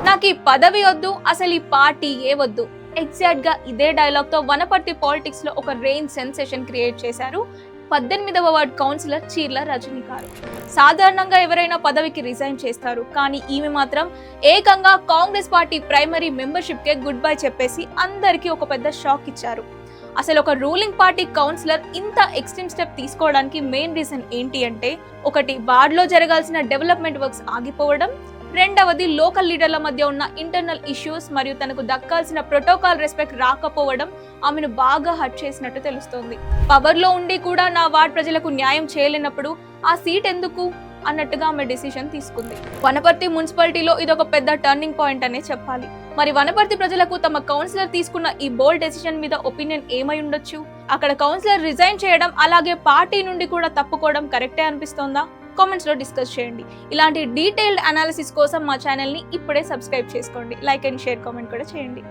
నాకు ఈ పదవి వద్దు, అసలు ఈ పార్టీ ఏ వద్దు. ఎగ్జాక్ట్ గా ఇదే డైలాగ్ తో వనపర్తి పాలిటిక్స్ లో ఒక రెయిన్ సెన్సేషన్ క్రియేట్ చేశారు 18వ వార్డ్ కౌన్సిలర్ చీర్ల రజనీ గారు. సాధారణంగా ఎవరైనా పదవికి రిజైన్ చేస్తారు, కానీ ఈమె మాత్రం ఏకంగా కాంగ్రెస్ పార్టీ ప్రైమరీ మెంబర్షిప్ కే గుడ్ బై చెప్పేసి అందరికీ ఒక పెద్ద షాక్ ఇచ్చారు. అసలు ఒక రూలింగ్ పార్టీ కౌన్సిలర్ ఇంత ఎక్స్ట్రీమ్ స్టెప్ తీసుకోవడానికి మెయిన్ రీజన్ ఏంటి అంటే, ఒకటి వార్డులో జరగాల్సిన డెవలప్మెంట్ వర్క్స్ ఆగిపోవడం, రెండవది లోకల్ లీడర్ల మధ్య ఉన్న ఇంటర్నల్ ఇష్యూస్ మరియు తనకు దక్కాల్సిన ప్రోటోకాల్ రెస్పెక్ట్ రాకపోవడం ఆమెను బాగా హర్ట్ చేసినట్టు తెలుస్తోంది. పవర్ లో ఉండి కూడా నా వార్డ్ ప్రజలకు న్యాయం చేయలేనప్పుడు ఆ సీట్ ఎందుకు అన్నట్టుగా ఆమె డిసిషన్ తీసుకుంది. వనపర్తి మున్సిపాలిటీలో ఇదొక పెద్ద టర్నింగ్ పాయింట్ అనే చెప్పాలి. మరి వనపర్తి ప్రజలకు తమ కౌన్సిలర్ తీసుకున్న ఈ బోల్డ్ డెసిషన్ మీద ఒపీనియన్ ఏమై ఉండొచ్చు? అక్కడ కౌన్సిలర్ రిజైన్ చేయడం, అలాగే పార్టీ నుండి కూడా తప్పుకోవడం కరెక్టే అనిపిస్తోందా? కామెంట్స్ లో డిస్కస్ చేయండి. ఇలాంటి డీటెయిల్డ్ అనాలిసిస్ కోసం మా ఛానల్ ని ఇప్పుడే సబ్స్క్రైబ్ చేసుకోండి. లైక్ అండ్ షేర్ కామెంట్ కూడా చేయండి.